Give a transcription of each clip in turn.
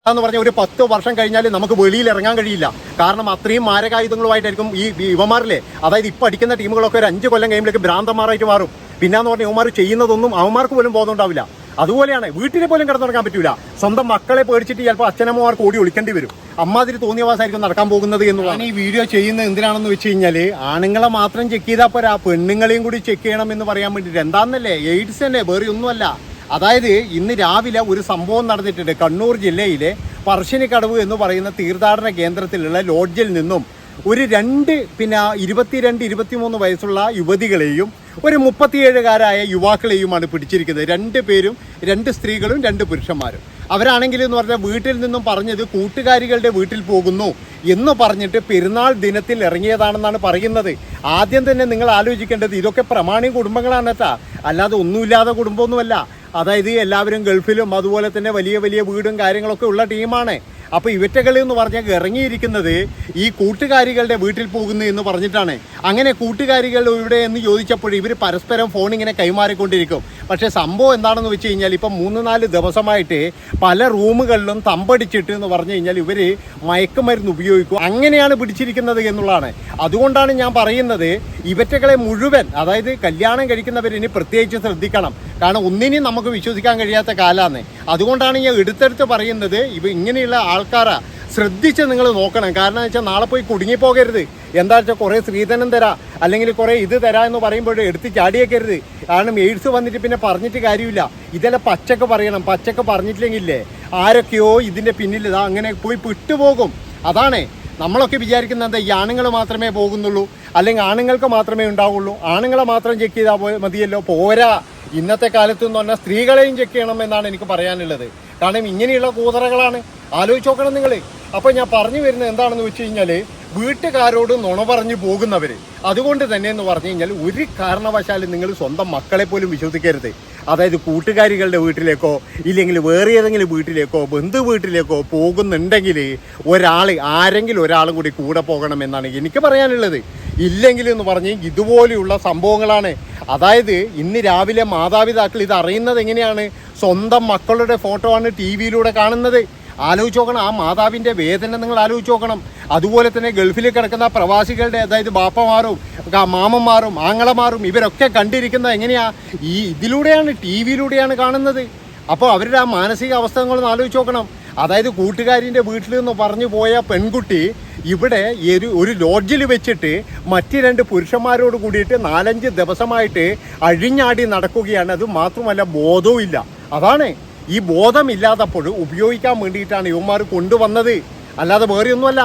എന്ന് പറഞ്ഞാൽ ഒരു 10 വർഷം കഴിഞ്ഞാൽ നമുക്ക് വെളിയിൽ ഇറങ്ങാൻ കഴിയില്ല. കാരണം അത്രയും മാരകായുധങ്ങളുമായിട്ടായിരിക്കും ഈ യുവമാരിലെ, അതായത് ഇപ്പം അടിക്കുന്ന ടീമുകളൊക്കെ ഒരു 5 കൊല്ലം കഴിയുമ്പോഴേക്ക് ഭ്രാന്തന്മാരായിട്ട് മാറും. പിന്നെന്ന് പറഞ്ഞാൽ യുവമാർ ചെയ്യുന്നതൊന്നും അവന്മാർക്ക് പോലും ബോധം ഉണ്ടാവില്ല. അതുപോലെയാണ് വീട്ടിലെ പോലും കിടന്നുറങ്ങാൻ പറ്റൂല. സ്വന്തം മക്കളെ പേടിച്ചിട്ട് ചിലപ്പോൾ അച്ഛനമ്മമാർക്ക് ഓടി ഒളിക്കേണ്ടി വരും. അമ്മാതിരി തോന്നിയവാസായിരിക്കും നടക്കാൻ പോകുന്നത് എന്നുള്ളതാണ്. ഈ വീഡിയോ ചെയ്യുന്നത് എന്തിനാണെന്ന് വെച്ച് കഴിഞ്ഞാൽ ആണുങ്ങളെ മാത്രം ചെക്ക് ചെയ്താൽ പോരാ, പെണ്ണുങ്ങളെയും കൂടി ചെക്ക് ചെയ്യണം എന്ന് പറയാൻ വേണ്ടിയിട്ട്. എന്താണെന്നല്ലേ, എയ്ഡ്സ് തന്നെ, വേറെ ഒന്നുമല്ല. അതായത് ഇന്ന് രാവിലെ ഒരു സംഭവം നടന്നിട്ടുണ്ട്. കണ്ണൂർ ജില്ലയിലെ പറശ്ശിനിക്കടവ് എന്ന് പറയുന്ന തീർത്ഥാടന കേന്ദ്രത്തിലുള്ള ലോഡ്ജിൽ നിന്നും ഒരു 22-23 വയസ്സുള്ള യുവതികളെയും ഒരു 37കാരായ യുവാക്കളെയുമാണ് പിടിച്ചിരിക്കുന്നത്. 2 പേരും, 2 സ്ത്രീകളും 2 പുരുഷന്മാരും. അവരാണെങ്കിൽ എന്ന് പറഞ്ഞാൽ വീട്ടിൽ നിന്നും പറഞ്ഞത് കൂട്ടുകാരികളുടെ വീട്ടിൽ പോകുന്നു എന്ന് പറഞ്ഞിട്ട് പെരുന്നാൾ ദിനത്തിൽ ഇറങ്ങിയതാണെന്നാണ് പറയുന്നത്. ആദ്യം തന്നെ നിങ്ങൾ ആലോചിക്കേണ്ടത് ഇതൊക്കെ പ്രമാണി കുടുംബങ്ങളാണ് കേട്ടാ, അല്ലാതെ ഒന്നുമില്ലാതെ കുടുംബമൊന്നുമല്ല. അതായത് എല്ലാവരും ഗൾഫിലും അതുപോലെ തന്നെ വലിയ വലിയ വീടും കാര്യങ്ങളൊക്കെ ഉള്ള ടീമാണ്. അപ്പോൾ ഇവറ്റകൾ എന്ന് പറഞ്ഞാൽ ഇറങ്ങിയിരിക്കുന്നത് ഈ കൂട്ടുകാരികളുടെ വീട്ടിൽ പോകുന്നു എന്ന് പറഞ്ഞിട്ടാണ്. അങ്ങനെ കൂട്ടുകാരികൾ ഇവിടെ എന്ന് ചോദിച്ചപ്പോൾ ഇവർ പരസ്പരം ഫോൺ ഇങ്ങനെ കൈമാറിക്കൊണ്ടിരിക്കും. പക്ഷേ സംഭവം എന്താണെന്ന് വെച്ച് കഴിഞ്ഞാൽ ഇപ്പം 3-4 ദിവസമായിട്ട് പല റൂമുകളിലും തമ്പടിച്ചിട്ട് എന്ന് പറഞ്ഞു കഴിഞ്ഞാൽ ഇവർ മയക്കുമരുന്ന് ഉപയോഗിക്കും. അങ്ങനെയാണ് പിടിച്ചിരിക്കുന്നത് എന്നുള്ളതാണ്. അതുകൊണ്ടാണ് ഞാൻ പറയുന്നത് ഇവറ്റകളെ മുഴുവൻ, അതായത് കല്യാണം കഴിക്കുന്നവരിനി പ്രത്യേകിച്ച് ശ്രദ്ധിക്കണം. കാരണം ഒന്നിനെയും നമുക്ക് വിശ്വസിക്കാൻ കഴിയാത്ത കാലമാണ്. അതുകൊണ്ടാണ് ഞാൻ എടുത്തെടുത്ത് പറയുന്നത് ഇങ്ങനെയുള്ള ആൾക്കാരെ ശ്രദ്ധിച്ച് നിങ്ങൾ നോക്കണം. കാരണം എന്ന് വെച്ചാൽ നാളെ പോയി കുടുങ്ങിപ്പോകരുത്. എന്താ വെച്ചാൽ കുറേ സ്ത്രീധനം തരാം അല്ലെങ്കിൽ കുറേ ഇത് തരാം എന്ന് പറയുമ്പോൾ എടുത്ത് ചാടിയേക്കരുത്. കാരണം എയ്ഡ്സ് വന്നിട്ട് പിന്നെ പറഞ്ഞിട്ട് കാര്യമില്ല. ഇതെല്ലാം പച്ചക്ക് പറയണം. പച്ചക്ക് പറഞ്ഞിട്ടില്ലെങ്കിലേ ആരൊക്കെയോ ഇതിൻ്റെ പിന്നിൽ ഇതാ അങ്ങനെ പോയി വിട്ടുപോകും. അതാണ് നമ്മളൊക്കെ വിചാരിക്കുന്നത്. എന്താ, ഈ ആണുങ്ങൾ മാത്രമേ പോകുന്നുള്ളൂ, അല്ലെങ്കിൽ ആണുങ്ങൾക്ക് മാത്രമേ ഉണ്ടാവുള്ളൂ, ആണുങ്ങളെ മാത്രം ചെക്ക് ചെയ്താൽ മതിയല്ലോ. പോരാ, ഇന്നത്തെ കാലത്ത് എന്ന് പറഞ്ഞാൽ സ്ത്രീകളെയും ചെക്ക് ചെയ്യണം എന്നാണ് എനിക്ക് പറയാനുള്ളത്. കാരണം ഇങ്ങനെയുള്ള കൂതറകളാണ്. ആലോചിച്ച് നോക്കണം നിങ്ങൾ. അപ്പോൾ ഞാൻ പറഞ്ഞു വരുന്നത് എന്താണെന്ന് വെച്ച് കഴിഞ്ഞാൽ വീട്ടുകാരോട് നുണ പറഞ്ഞു പോകുന്നവർ. അതുകൊണ്ട് തന്നെ എന്ന് പറഞ്ഞു കഴിഞ്ഞാൽ ഒരു കാരണവശാലും നിങ്ങൾ സ്വന്തം മക്കളെ പോലും വിശ്വസിക്കരുത്. അതായത് കൂട്ടുകാരികളുടെ വീട്ടിലേക്കോ ഇല്ലെങ്കിൽ വേറെ ഏതെങ്കിലും വീട്ടിലേക്കോ ബന്ധു വീട്ടിലേക്കോ പോകുന്നുണ്ടെങ്കിൽ ആരെങ്കിലും ഒരാളും കൂടി കൂടെ പോകണമെന്നാണ് എനിക്ക് പറയാനുള്ളത്. ഇല്ലെങ്കിൽ എന്ന് പറഞ്ഞ് ഇതുപോലെയുള്ള സംഭവങ്ങളാണ്. അതായത് ഇന്ന് രാവിലെ മാതാപിതാക്കൾ ഇത് അറിയുന്നത് എങ്ങനെയാണ്? സ്വന്തം മക്കളുടെ ഫോട്ടോ ആണ് TV-യിലൂടെ കാണുന്നത്. ആലോചിച്ച് നോക്കണം. ആ മാതാവിൻ്റെ വേദന നിങ്ങൾ ആലോചിച്ച് നോക്കണം. അതുപോലെ തന്നെ ഗൾഫിൽ കിടക്കുന്ന പ്രവാസികളുടെ, അതായത് ബാപ്പമാരും മാമന്മാരും ആങ്ങളമാരും ഇവരൊക്കെ കണ്ടിരിക്കുന്നത് എങ്ങനെയാ? ഇതിലൂടെയാണ്, TV-യിലൂടെയാണ് കാണുന്നത്. അപ്പോൾ അവരുടെ ആ മാനസിക അവസ്ഥകളൊന്ന് ആലോചിച്ച് നോക്കണം. അതായത് കൂട്ടുകാരിൻ്റെ വീട്ടിൽ നിന്ന് പറഞ്ഞു പോയ പെൺകുട്ടി ഇവിടെ ഒരു ലോഡ്ജിൽ വെച്ചിട്ട് മറ്റ് 2 പുരുഷന്മാരോട് കൂടിയിട്ട് 4-5 ദിവസമായിട്ട് അഴിഞ്ഞാടി നടക്കുകയാണ്. അത് മാത്രമല്ല ബോധവും ഇല്ല. അതാണ്, ഈ ബോധമില്ലാത്തപ്പോൾ ഉപയോഗിക്കാൻ വേണ്ടിയിട്ടാണ് യുവമാർ കൊണ്ടുവന്നത്, അല്ലാതെ വേറെയൊന്നുമല്ല.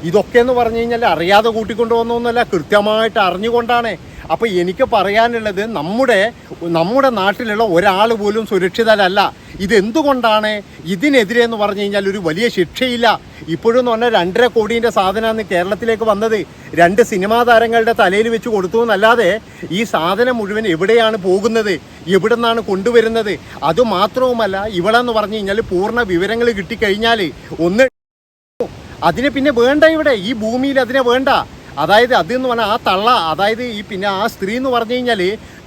ഇതൊക്കെ എന്ന് പറഞ്ഞു കഴിഞ്ഞാൽ അറിയാതെ കൂട്ടിക്കൊണ്ടുവന്നൊന്നുമല്ല, കൃത്യമായിട്ട് അറിഞ്ഞുകൊണ്ടാണ്. അപ്പോൾ എനിക്ക് പറയാനുള്ളത് നമ്മുടെ നാട്ടിലുള്ള ഒരാൾ പോലും സുരക്ഷിതരല്ല. ഇതെന്തുകൊണ്ടാണ്? ഇതിനെതിരെ എന്ന് പറഞ്ഞു കഴിഞ്ഞാൽ ഒരു വലിയ ശിക്ഷയില്ല. ഇപ്പോഴെന്ന് പറഞ്ഞാൽ 2.5 കോടിയുടെ സാധനമാണ് കേരളത്തിലേക്ക് വന്നത്. 2 സിനിമാ താരങ്ങളുടെ തലയിൽ വെച്ച് കൊടുത്തു എന്നല്ലാതെ ഈ സാധനം മുഴുവൻ എവിടെയാണ് പോകുന്നത്, എവിടെ നിന്നാണ് കൊണ്ടുവരുന്നത്? അതുമാത്രവുമല്ല, ഇവളെന്ന് പറഞ്ഞു കഴിഞ്ഞാൽ പൂർണ്ണ വിവരങ്ങൾ കിട്ടിക്കഴിഞ്ഞാൽ അതിനെ പിന്നെ വേണ്ട. ഇവിടെ ഈ ഭൂമിയിൽ അതിനെ വേണ്ട. അതായത് അതെന്ന് പറഞ്ഞാൽ ആ തള്ള, അതായത് ആ സ്ത്രീ എന്ന് പറഞ്ഞു കഴിഞ്ഞാൽ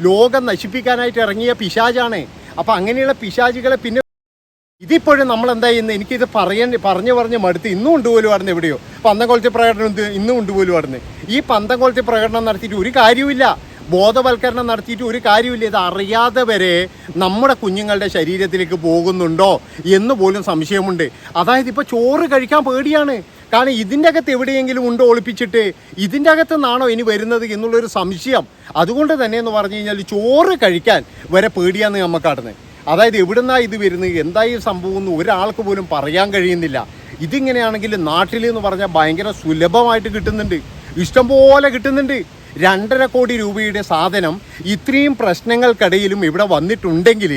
ലോകം നശിപ്പിക്കാനായിട്ട് ഇറങ്ങിയ പിശാചാണ്. അപ്പം അങ്ങനെയുള്ള പിശാചികളെ പിന്നെ ഇതിപ്പോഴും നമ്മൾ എന്താ ചെയ്യുന്നത്? എനിക്കിത് പറഞ്ഞ് മടുത്ത്. ഇന്നും കൊണ്ടുപോലും ആടുന്നു എവിടെയോ പന്തംകൊളുത്തി പ്രകടനം, ഇന്നും കൊണ്ടുപോലും ആടുന്നു. ഈ പന്തംകൊളുത്തി പ്രകടനം നടത്തിയിട്ട് ഒരു കാര്യമില്ല, ബോധവൽക്കരണം നടത്തിയിട്ട് ഒരു കാര്യമില്ല. ഇത് അറിയാതെ വരെ നമ്മുടെ കുഞ്ഞുങ്ങളുടെ ശരീരത്തിലേക്ക് പോകുന്നുണ്ടോ എന്ന് പോലും സംശയമുണ്ട്. അതായത് ഇപ്പോൾ ചോറ് കഴിക്കാൻ പേടിയാണ്. കാരണം ഇതിൻ്റെ അകത്ത് എവിടെയെങ്കിലും ഉണ്ടോ ഒളിപ്പിച്ചിട്ട്, ഇതിൻ്റെ അകത്ത് നിന്നാണോ ഇനി വരുന്നത് എന്നുള്ളൊരു സംശയം. അതുകൊണ്ട് തന്നെ എന്ന് പറഞ്ഞു കഴിഞ്ഞാൽ ചോറ് കഴിക്കാൻ വരെ പേടിയാന്ന് നമുക്കാടുന്നത്. അതായത് എവിടുന്നാണ് ഇത് വരുന്നത്, എന്തായി സംഭവം എന്ന് ഒരാൾക്ക് പോലും പറയാൻ കഴിയുന്നില്ല. ഇതിങ്ങനെയാണെങ്കിൽ നാട്ടിൽ എന്ന് പറഞ്ഞാൽ ഭയങ്കര സുലഭമായിട്ട് കിട്ടുന്നുണ്ട്, ഇഷ്ടംപോലെ കിട്ടുന്നുണ്ട്. 2.5 കോടി രൂപയുടെ സാധനം ഇത്രയും പ്രശ്നങ്ങൾക്കിടയിലും ഇവിടെ വന്നിട്ടുണ്ടെങ്കിൽ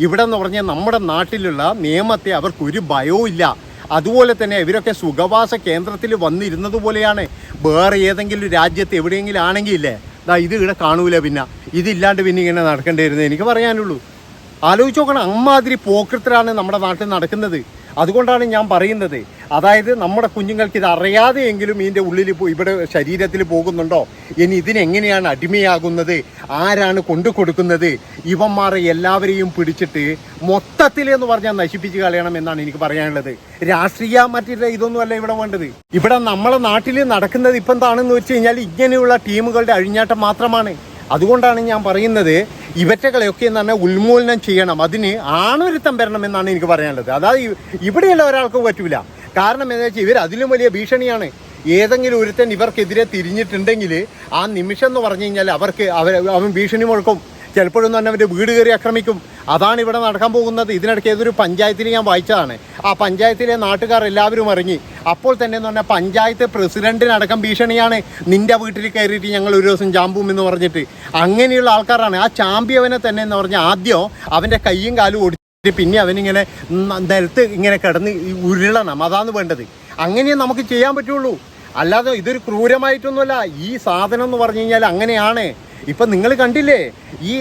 ഇവിടെ എന്ന് പറഞ്ഞാൽ നമ്മുടെ നാട്ടിലുള്ള നിയമത്തെ അവർക്കൊരു ഭയവും ഇല്ല. അതുപോലെ തന്നെ ഇവരൊക്കെ സുഖവാസ കേന്ദ്രത്തിൽ വന്നിരുന്നത് പോലെയാണ്. വേറെ ഏതെങ്കിലും രാജ്യത്ത് എവിടെയെങ്കിലും ആണെങ്കിലേ ഇത് ഇവിടെ കാണൂല. പിന്നെ ഇതില്ലാണ്ട് പിന്നെ ഇങ്ങനെ നടക്കേണ്ടി വരുന്നത് എനിക്ക് പറയാനുള്ളൂ. ആലോചിച്ച് നോക്കണം, അമ്മാതിരി പോക്കൃത്തരാണ് നമ്മുടെ നാട്ടിൽ നടക്കുന്നത്. അതുകൊണ്ടാണ് ഞാൻ പറയുന്നത്. അതായത് നമ്മുടെ കുഞ്ഞുങ്ങൾക്ക് ഇത് അറിയാതെയെങ്കിലും ഇതിൻ്റെ ഉള്ളിൽ ഇവിടെ ശരീരത്തിൽ പോകുന്നുണ്ടോ, ഇനി ഇതിനെങ്ങനെയാണ് അടിമയാകുന്നത്, ആരാണ് കൊണ്ടു കൊടുക്കുന്നത്, ഇവന്മാരെ എല്ലാവരെയും പിടിച്ചിട്ട് മൊത്തത്തിൽ എന്ന് പറഞ്ഞാൽ നശിപ്പിച്ച് കളയണം എന്നാണ് എനിക്ക് പറയാനുള്ളത്. രാഷ്ട്രീയ മറ്റേ ഇതൊന്നുമല്ല ഇവിടെ വേണ്ടത്. ഇവിടെ നമ്മളെ നാട്ടിൽ നടക്കുന്നത് ഇപ്പം എന്താണെന്ന് വെച്ച് കഴിഞ്ഞാൽ ഇങ്ങനെയുള്ള ടീമുകളുടെ അഴിഞ്ഞാട്ടം മാത്രമാണ്. അതുകൊണ്ടാണ് ഞാൻ പറയുന്നത് ഇവറ്റകളെയൊക്കെ എന്ന് പറഞ്ഞാൽ ഉന്മൂലനം ചെയ്യണം. അതിന് ആണൊരുത്തം വരണം എന്നാണ് എനിക്ക് പറയാനുള്ളത്. അതായത് ഇവിടെയല്ല ഒരാൾക്ക് പറ്റൂല. കാരണം എന്താ വെച്ചാൽ ഇവർ അതിലും വലിയ ഭീഷണിയാണ്. ഏതെങ്കിലും ഒരുത്തൻ ഇവർക്കെതിരെ തിരിഞ്ഞിട്ടുണ്ടെങ്കിൽ ആ നിമിഷം എന്ന് പറഞ്ഞു കഴിഞ്ഞാൽ അവൻ ഭീഷണി മുഴക്കും. ചിലപ്പോഴൊന്നും തന്നെ അവൻ്റെ വീട് കയറി ആക്രമിക്കും. അതാണ് ഇവിടെ നടക്കാൻ പോകുന്നത്. ഇതിനിടയ്ക്ക് ഏതൊരു പഞ്ചായത്തിൽ ഞാൻ വായിച്ചതാണ്. ആ പഞ്ചായത്തിലെ നാട്ടുകാർ എല്ലാവരും ഇറങ്ങി. അപ്പോൾ തന്നെ എന്ന് പറഞ്ഞാൽ പഞ്ചായത്ത് പ്രസിഡന്റിനടക്കം ഭീഷണിയാണ്, നിന്റെ വീട്ടിൽ കയറിയിട്ട് ഞങ്ങൾ ഒരു ദിവസം ചാമ്പും എന്ന് പറഞ്ഞിട്ട്. അങ്ങനെയുള്ള ആൾക്കാരാണ്. ആ ചാമ്പ്യവനെ തന്നെ എന്ന് പറഞ്ഞാൽ ആദ്യം അവൻ്റെ കൈയും കാലും ഓടിച്ചിട്ട് പിന്നെ അവനിങ്ങനെ നിലത്ത് ഇങ്ങനെ കിടന്ന് ഉരുളണം. അതാണ് വേണ്ടത്. അങ്ങനെയേ നമുക്ക് ചെയ്യാൻ പറ്റുള്ളൂ. അല്ലാതെ ഇതൊരു ക്രൂരമായിട്ടൊന്നുമല്ല. ഈ സാധനം എന്ന് പറഞ്ഞു കഴിഞ്ഞാൽ അങ്ങനെയാണ്. ഇപ്പം നിങ്ങൾ കണ്ടില്ലേ, ഈ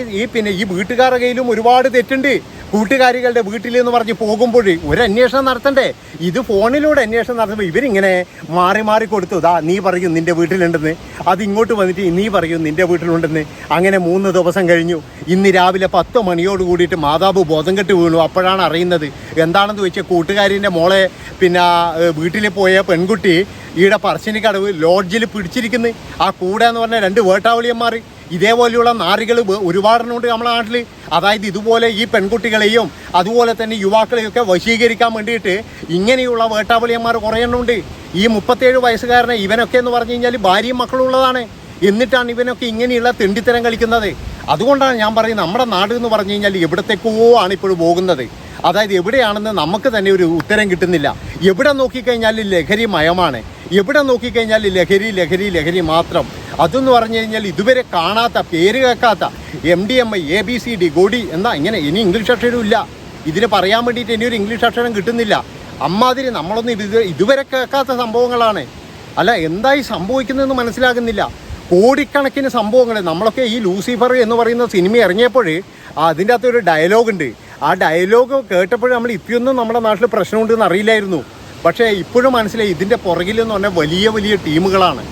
വീട്ടുകാരുടെ കയ്യിലും ഒരുപാട് തെറ്റുണ്ട്. കൂട്ടുകാരികളുടെ വീട്ടിൽ എന്ന് പറഞ്ഞ് പോകുമ്പോൾ ഒരു അന്വേഷണം നടത്തണ്ടേ? ഇത് ഫോണിലൂടെ അന്വേഷണം നടത്തുമ്പോൾ ഇവരിങ്ങനെ മാറി മാറി കൊടുത്തു. നീ പറയും നിൻ്റെ വീട്ടിലുണ്ടെന്ന്, അത് ഇങ്ങോട്ട് വന്നിട്ട് നീ പറയും നിൻ്റെ വീട്ടിലുണ്ടെന്ന്. അങ്ങനെ 3 ദിവസം കഴിഞ്ഞു. ഇന്ന് രാവിലെ 10 മണിയോട് കൂടിയിട്ട് മാതാവ് ബോധം കെട്ട് വീണു. അപ്പോഴാണ് അറിയുന്നത് എന്താണെന്ന് വെച്ചാൽ കൂട്ടുകാരിൻ്റെ മോളെ വീട്ടിൽ പോയ പെൺകുട്ടി ഈടെ പറശ്ശിനിക്കടവ് ലോഡ്ജിൽ പിടിച്ചിരിക്കുന്നു. ആ കൂടെ എന്ന് പറഞ്ഞാൽ 2 വേട്ടാവളിയന്മാർ. ഇതേപോലെയുള്ള നാറികൾ ഒരുപാടെണ്ണമുണ്ട് നമ്മുടെ നാട്ടിൽ. അതായത് ഇതുപോലെ ഈ പെൺകുട്ടികളെയും അതുപോലെ തന്നെ യുവാക്കളെയൊക്കെ വശീകരിക്കാൻ വേണ്ടിയിട്ട് ഇങ്ങനെയുള്ള വേട്ടാവളിയന്മാർ കുറേ എണ്ണമുണ്ട്. ഈ 37 വയസ്സുകാരനെ ഇവനൊക്കെ എന്ന് പറഞ്ഞു കഴിഞ്ഞാൽ ഭാര്യയും മക്കളും ഉള്ളതാണ്. എന്നിട്ടാണ് ഇവനൊക്കെ ഇങ്ങനെയുള്ള തെണ്ടിത്തരം കളിക്കുന്നത്. അതുകൊണ്ടാണ് ഞാൻ പറയുന്നത് നമ്മുടെ നാട് എന്ന് പറഞ്ഞു കഴിഞ്ഞാൽ എവിടത്തേക്കോ ആണ് ഇപ്പോഴും പോകുന്നത്. അതായത് എവിടെയാണെന്ന് നമുക്ക് തന്നെ ഒരു ഉത്തരം കിട്ടുന്നില്ല. എവിടെ നോക്കിക്കഴിഞ്ഞാൽ ലഹരി മയമാണ്. എവിടെ നോക്കിക്കഴിഞ്ഞാൽ ലഹരി മാത്രം. അതെന്ന് പറഞ്ഞു കഴിഞ്ഞാൽ ഇതുവരെ കാണാത്ത, പേര് കേൾക്കാത്ത MDMA, ABCD, ഗോഡി എന്നാ ഇങ്ങനെ ഇനി ഇംഗ്ലീഷ് അക്ഷരം ഇല്ല. ഇതിന് പറയാൻ വേണ്ടിയിട്ട് ഇനിയൊരു ഇംഗ്ലീഷ് അക്ഷരം കിട്ടുന്നില്ല. അമ്മാതിരി നമ്മളൊന്നും ഇതുവരെ കേൾക്കാത്ത സംഭവങ്ങളാണ്. അല്ല, എന്തായി സംഭവിക്കുന്നതെന്ന് മനസ്സിലാകുന്നില്ല. കോടിക്കണക്കിന് സംഭവങ്ങൾ. നമ്മളൊക്കെ ഈ ലൂസിഫർ എന്ന് പറയുന്ന സിനിമ ഇറങ്ങിയപ്പോൾ അതിൻ്റെ അകത്തൊരു ഡയലോഗുണ്ട്. ആ ഡയലോഗ് കേട്ടപ്പോൾ നമ്മൾ ഇപ്പോഴൊന്നും നമ്മുടെ നാട്ടിൽ പ്രശ്നമുണ്ടെന്ന് അറിയില്ലായിരുന്നു. പക്ഷേ ഇപ്പോഴും മനസ്സിലായി ഇതിൻ്റെ പുറകിലെന്ന് പറഞ്ഞാൽ വലിയ വലിയ ടീമുകളാണ്.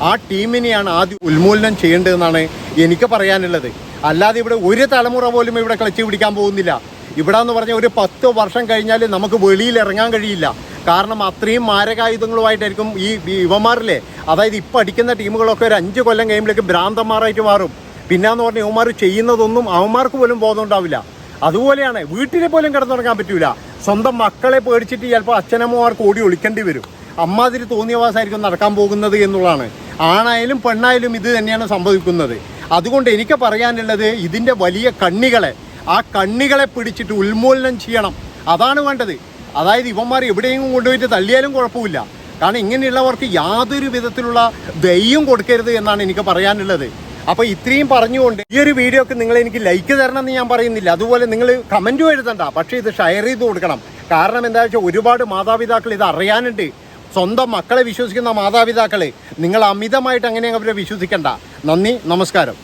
ആ ടീമിനെയാണ് ആദ്യം ഉന്മൂലനം ചെയ്യേണ്ടതെന്നാണ് എനിക്ക് പറയാനുള്ളത്. അല്ലാതെ ഇവിടെ ഒരു തലമുറ പോലും ഇവിടെ ക്ലച്ച് പിടിക്കാൻ പോകുന്നില്ല. ഇവിടെ എന്ന് പറഞ്ഞാൽ ഒരു 10 വർഷം കഴിഞ്ഞാൽ നമുക്ക് വെളിയിൽ ഇറങ്ങാൻ കഴിയില്ല. കാരണം അത്രയും മാരകായുധങ്ങളുമായിട്ടായിരിക്കും ഈ യുവമാരിലെ, അതായത് ഇപ്പം അടിക്കുന്ന ടീമുകളൊക്കെ ഒരു 5 കൊല്ലം കഴിയുമ്പോഴേക്കും ഭ്രാന്തന്മാരായിട്ട് മാറും. പിന്നെന്ന് പറഞ്ഞാൽ യുവമാർ ചെയ്യുന്നതൊന്നും അവന്മാർക്ക് പോലും ബോധം ഉണ്ടാവില്ല. അതുപോലെയാണ് വീട്ടിൽ പോലും കിടന്നുറങ്ങാൻ പറ്റൂല. സ്വന്തം മക്കളെ പേടിച്ചിട്ട് ചിലപ്പോൾ അച്ഛനമ്മമാർക്ക് ഓടി ഒളിക്കേണ്ടി വരും. അമ്മാതിരി തോന്നിയവാസമായിരിക്കും നടക്കാൻ പോകുന്നത് എന്നുള്ളതാണ്. ആണായാലും പെണ്ണായാലും ഇത് തന്നെയാണ് സംഭവിക്കുന്നത്. അതുകൊണ്ട് എനിക്ക് പറയാനുള്ളത് ഇതിൻ്റെ വലിയ ആ കണ്ണികളെ പിടിച്ചിട്ട് ഉന്മൂലനം ചെയ്യണം. അതാണ് വേണ്ടത്. അതായത് ഇവന്മാർ എവിടെയെങ്കിലും കൊണ്ടുപോയിട്ട് തള്ളിയാലും കുഴപ്പമില്ല. കാരണം ഇങ്ങനെയുള്ളവർക്ക് യാതൊരു വിധത്തിലുള്ള ദയ്യം കൊടുക്കരുത് എന്നാണ് എനിക്ക് പറയാനുള്ളത്. അപ്പോൾ ഇത്രയും പറഞ്ഞുകൊണ്ട് ഈ ഒരു വീഡിയോക്ക് നിങ്ങൾ എനിക്ക് ലൈക്ക് തരണം എന്ന് ഞാൻ പറയുന്നില്ല. അതുപോലെ നിങ്ങൾ കമൻറ്റും എഴുതണ്ട, പക്ഷേ ഇത് ഷെയർ ചെയ്ത് കൊടുക്കണം. കാരണം എന്താ വെച്ചാൽ ഒരുപാട് മാതാപിതാക്കൾ ഇത് അറിയാനുണ്ട്. സ്വന്തം മക്കളെ വിശ്വസിക്കുന്ന മാതാപിതാക്കളെ നിങ്ങൾ അമിതമായിട്ട് അങ്ങനെ അവരെ വിശ്വസിക്കണ്ട. നന്ദി, നമസ്കാരം.